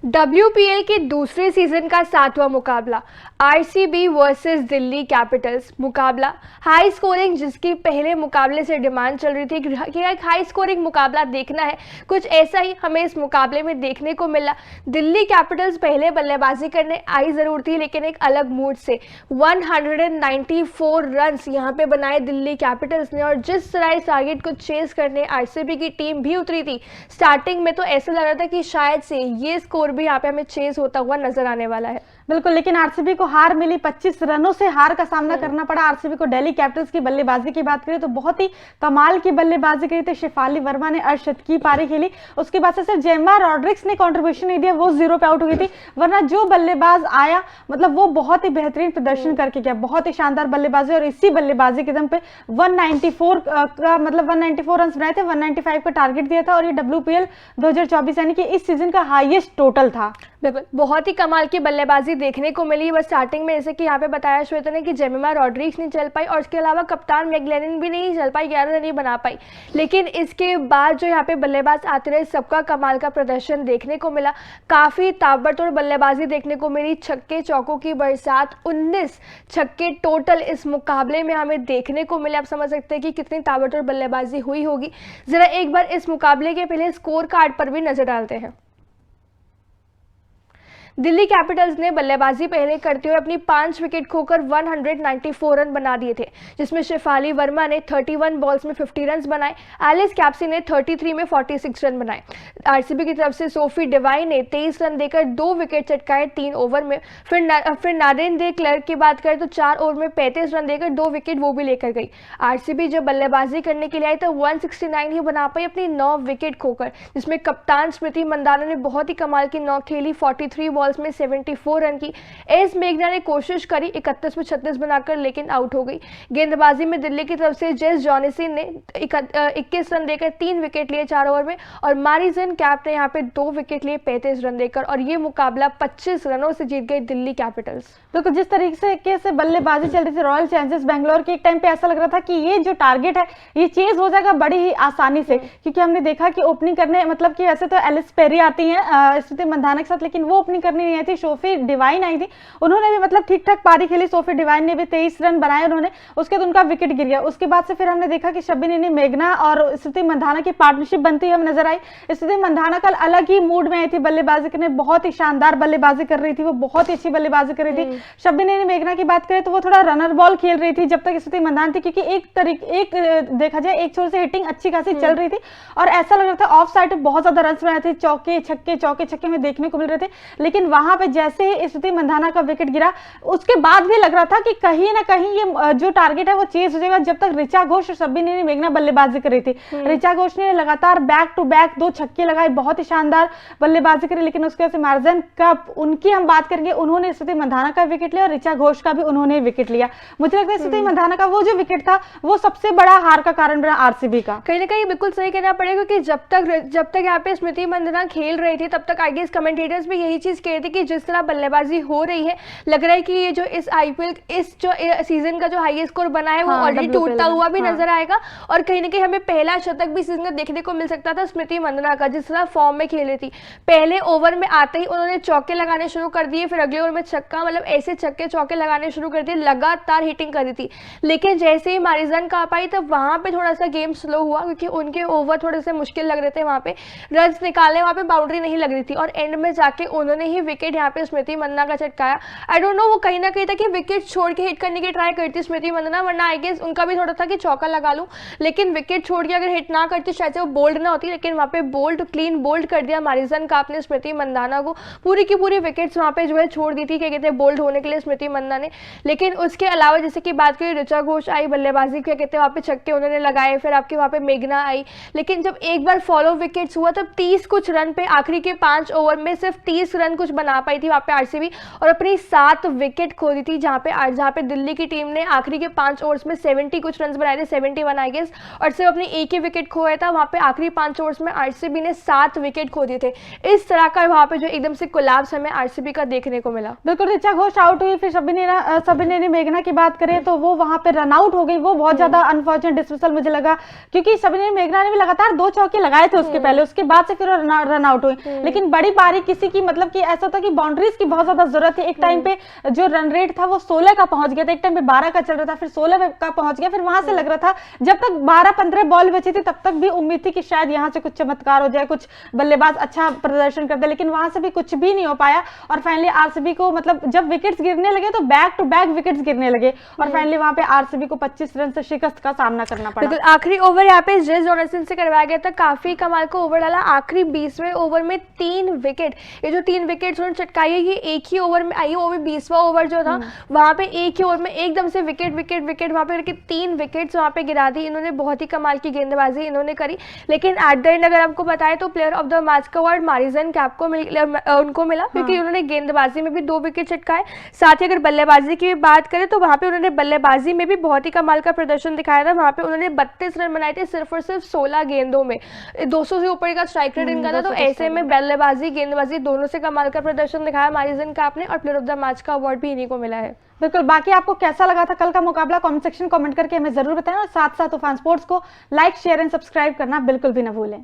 WPL के दूसरे season का 7वां मुकाबला आरसीबी वर्सेस दिल्ली कैपिटल्स। मुकाबला हाई स्कोरिंग, जिसकी पहले मुकाबले से डिमांड चल रही थी कि एक हाई स्कोरिंग मुकाबला देखना है। कुछ ऐसा ही हमें इस मुकाबले में देखने को मिला। दिल्ली कैपिटल्स पहले बल्लेबाजी करने आई जरूर थी, लेकिन एक अलग मूड से 194 रन्स यहाँ पे बनाए दिल्ली कैपिटल्स ने। और जिस तरह इस टारगेट को चेस करने आरसीबी की टीम भी उतरी थी, स्टार्टिंग में तो ऐसा लग रहा था कि शायद से ये स्कोर भी यहाँ पे हमें चेज होता हुआ नजर आने वाला है। बिल्कुल, लेकिन आरसीबी को हार मिली, 25 रनों से हार का सामना करना पड़ा आरसीबी को। दिल्ली कैपिटल्स की बल्लेबाजी की बात करें तो बहुत ही कमाल की बल्लेबाजी करी थी। शेफाली वर्मा ने अर्धशतक की पारी खेली, उसके बाद से सिर्फ जेम्मा रॉड्रिक्स ने कंट्रीब्यूशन नहीं दिया, वो 0 पे आउट हुई थी। वरना जो बल्लेबाज आया, मतलब वो बहुत ही बेहतरीन प्रदर्शन करके गया, बहुत ही शानदार बल्लेबाजी। और इसी बल्लेबाजी के दम पे 194 का मतलब 194 रन बनाए थे, 195 का टारगेट दिया था। और ये WPL 2024 यानी कि इस सीजन का हाईएस्ट टोटल था। बिल्कुल, बहुत ही कमाल की बल्लेबाजी देखने को मिली। बस स्टार्टिंग में जैसे कि यहाँ पे बताया श्वेता ने कि जेमिमा रॉड्रिक्स नहीं चल पाई, और इसके अलावा कप्तान मैगलेनिन भी नहीं चल पाई, 11 रन नहीं बना पाई। लेकिन इसके बाद जो यहाँ पे बल्लेबाज आते रहे, सबका कमाल का प्रदर्शन देखने को मिला। काफ़ी ताबड़तोड़ बल्लेबाजी देखने को मिली, छक्के चौकों की बरसात, 19 छक्के टोटल इस मुकाबले में हमें देखने को मिले। आप समझ सकते हैं कि कितनी ताबड़तोड़ बल्लेबाजी हुई होगी। ज़रा एक बार इस मुकाबले के पहले स्कोर कार्ड पर भी नजर डालते हैं। दिल्ली कैपिटल्स ने बल्लेबाजी पहले करते हुए अपनी 5 विकेट खोकर 194 रन बना दिए थे, जिसमें शेफाली वर्मा ने 31 बॉल्स में 50 रन बनाए। एलिस कैप्सी ने 33 में 46 रन बनाए। आरसीबी की तरफ से सोफी डिवाइन ने 23 रन देकर 2 विकेट चटकाए 3 ओवर में। फिर नारेन दे क्लर्क की बात करें तो 4 ओवर में 35 रन देकर 2 विकेट वो भी लेकर गई। आरसीबी जब बल्लेबाजी करने के लिए आई तो 169 ही बना पाई अपनी 9 विकेट खोकर, जिसमें कप्तान स्मृति मंदाना ने बहुत ही कमाल की नॉक खेली, 43 बॉल्स में 74 रन की। एस मेघना ने कोशिश करी 31 में 36 बनाकर, लेकिन आउट हो गई। गेंदबाजी में दिल्ली की तरफ से जेस जॉनसन ने 21 रन देकर 3 विकेट लिए 4 ओवर में, और मारिजन कैप ने यहाँ पे 2 विकेट लिए 35 रन देकर, और ये मुकाबला 25 रनों से जीत गई दिल्ली कैपिटल्स। तो जिस तरीके से बल्लेबाजी चल रही थी रॉयल चैलेंजर्स बेंगलोर की, एक टाइम पे ऐसा लग रहा था कि ये जो टारगेट है ये चेज हो जाएगा बड़ी ही आसानी से, क्योंकि हमने देखा कि ओपनिंग करने, मतलब कि वैसे तो एलिस पेरी आती हैं स्मृति मंदाना के साथ, लेकिन वो ओपनिंग करने नहीं आई थी। सोफी डिवाइन आई थी, उन्होंने भी मतलब ठीक ठाक पारी खेली। सोफी डिवाइन ने भी 23 रन बनाए उन्होंने, उसके बाद उनका विकेट गिर गया। उसके बाद से फिर हमने देखा कि शबिनी मेघना और स्मृति मंदाना की पार्टनरशिप बनती हुई हमें नजर आई। स्मृति मंदाना कल अलग ही मूड में आई थी बल्लेबाजी करने, बहुत ही शानदार बल्लेबाजी कर रही थी, वो बहुत ही अच्छी बल्लेबाजी कर रही थी। शबिनी मेघना की बात करें तो वो थोड़ा रनर बॉल खेल रही थी जब तक स्मृति मंदाना थी, क्योंकि एक देखा जाए एक छोर से हिटिंग अच्छी खासी चल रही थी, और ऐसा लग रहा था ऑफ साइड बहुत ज्यादा रन बनाए थे, चौके छक्के में देखने को मिल रहे थे। लेकिन वहां पे जैसे ही स्मृति मंदाना का विकेट गिरा, उसके बाद भी लग रहा था कि कहीं ना कहीं ये जो टारगेट है वो चेज हो जाएगा, जब तक ऋचा घोष और शबिनी मेघना बल्लेबाजी कर रही थी। ऋचा घोष ने लगातार बैक टू बैक 2 छक्के लगाए, बहुत ही शानदार बल्लेबाजी करी। लेकिन उसके बाद से मार्जन कप, उनकी हम बात करेंगे, उन्होंने स्मृति मंदाना का विकेट लिया और ऋचा घोष का भी उन्होंने विकेट लिया। मुझे लगता है स्मृति मंदाना का वो जो विकेट था वो सबसे बड़ा हार का कारण बना आरसीबी का। कहीं ना कहीं बिल्कुल सही कहना पड़ेगा कि जब तक यहाँ पे स्मृति मंदाना खेल रही थी, तब तक आई गेस कमेंटेटर्स भी यही चीज कह रहे थे कि जिस तरह बल्लेबाजी हो रही है, लग रहा है कि ये जो इस आईपीएल इस जो सीजन का जो हाईएस्ट स्कोर बना है वो ऑलरेडी टूटता हुआ भी नजर आएगा। और कहीं ना कहीं हमें पहला शतक भी सीजन का देखने को मिल सकता था स्मृति मंदाना का, जिस तरह फॉर्म में खेल रही थी। पहले ओवर में आते ही उन्होंने चौके लगाने शुरू कर दिए, फिर अगले ओवर में छक्का, मतलब ऐसे छक्के चौके लगाने शुरू कर दिए, लगातार हिटिंग कर रही थी। लेकिन जैसे ही मारिजन का पाई तब वहां पे थोड़ा सा गेम स्लो हुआ, क्योंकि उनके ओवर थोड़े से मुश्किल लग रहे थे, वहां पे रन निकालने, वहां पे बाउंड्री नहीं लग रही थी, और एंड में जाके उन्होंने ही विकेट यहाँ पे स्मृति मंदाना का चटकाया। आई डोंट नो, वो कहीं ना कहीं था कि विकेट छोड़ के हिट करने की ट्राई करती स्मृति मंदाना, वरना आई गेस उनका भी थोड़ा था कि चौका लगा लूं, लेकिन विकेट छोड़ के अगर हिट ना करती शायद से वो बोल्ड ना होती। लेकिन वहाँ पे क्लीन बोल्ड कर दिया मारिजन का आपने स्मृति मंदाना को, पूरी की पूरी विकेट्स वहाँ पे जो है छोड़ दी थी, क्या कहते हैं, बोल्ड होने के लिए स्मृति मंदाना ने। लेकिन उसके अलावा जैसे कि बात करें, ऋचा घोष आई बल्लेबाजी, क्या कहते हैं, वहाँ पे छक्के उन्होंने लगाए, फिर आपके वहाँ पे मेघना आई। लेकिन जब एक बार फॉलो विकेट्स हुआ तब 30 कुछ रन पे, आखिरी के 5 ओवर में सिर्फ 30 रन कुछ कुछ बना पाई थी वहाँ पे आरसीबी, और अपनी 7 विकेट खो दी थी, जहाँ पे दिल्ली की टीम ने आखिरी के 5 ओवर्स में 70 कुछ रन बनाए थे, 71 आई गेस, और सिर्फ अपनी एक ही विकेट खोया था। वहाँ पे आखिरी 5 ओवर्स में आरसीबी ने 7 विकेट खो दिए थे। इस तरह का वहाँ पे जो एकदम से कोलैप्स हमें आरसीबी का देखने को मिला। बिल्कुल, ऋचा घोष आउट हुई, फिर शबिना मेघना की बात करें तो वो वहां पे रन आउट हो गई। वो बहुत ज्यादा अनफॉर्चुनेट डिसमिसल मुझे लगा, क्योंकि शबिना मेघना ने भी लगातार 2 चौके लगाए थे उसके पहले, उसके बाद से फिर रन आउट हुई। लेकिन बड़ी पारी किसी की, मतलब कि ऐसा था कि बाउंड्रीज की बहुत ज्यादा जरूरत थी। एक टाइम पे जो रन रेट था वो 16 का पहुंच गया था, एक टाइम पे 12 का चल रहा था, फिर 16 का पहुंच गया। फिर वहां से लग रहा था, जब तक 12-15 बॉल बची थी तब तक भी उम्मीद थी कि शायद यहाँ से कुछ चमत्कार हो जाए, कुछ बल्लेबाज अच्छा प्रदर्शन कर दे, लेकिन वहां से भी कुछ भी नहीं हो पाया। और फाइनली आरसीबी को, मतलब जब विकेट्स गिरने लगे तो बैक टू बैक विकेट्स गिरने लगे, और फाइनली वहां पे आरसीबी को 25 रन से शिकस्त का सामना करना पड़ा। बिल्कुल, आखिरी ओवर यहाँ पे जेस जॉनसन से करवाया गया था, काफी कमाल का ओवर डाला। आखिरी 20वें ओवर में 3 विकेट, ये जो 3 विकेट उन्होंने चटकाई है ये एक ही ओवर में आई है। वो भी 20वां ओवर जो था वहां पे एक ही ओवर में एकदम से विकेट विकेट विकेट वहां पे करके 3 विकेट्स वहां पे गिरा दी इन्होंने। बहुत ही कमाल की गेंदबाजी इन्होंने करी, लेकिन एट द एंड अगर आपको बताएं तो प्लेयर ऑफ द मैच का अवार्ड मारिजन कैप को उनको मिला, क्योंकि उन्होंने गेंदबाजी में भी 2 विकेट चटकाए। साथ ही अगर बल्लेबाजी की बात करें तो वहां पे उन्होंने बल्लेबाजी में भी बहुत ही कमाल का प्रदर्शन दिखाया था। वहां पे उन्होंने 32 रन बनाए थे सिर्फ और सिर्फ 16 गेंदों में, 200 से ऊपर का स्ट्राइक रेट इनका था। तो ऐसे में बल्लेबाजी गेंदबाजी दोनों से कमाल का प्रदर्शन दिखाया मारिजन कैप ने, और प्लेयर ऑफ द मैच का अवार्ड भी इन्हीं को मिला है। बिल्कुल, बाकी आपको कैसा लगा था कल का मुकाबला, कमेंट सेक्शन कमेंट करके हमें जरूर बताएं, और साथ साथ तूफान स्पोर्ट्स को लाइक शेयर एंड सब्सक्राइब करना बिल्कुल भी ना भूलें।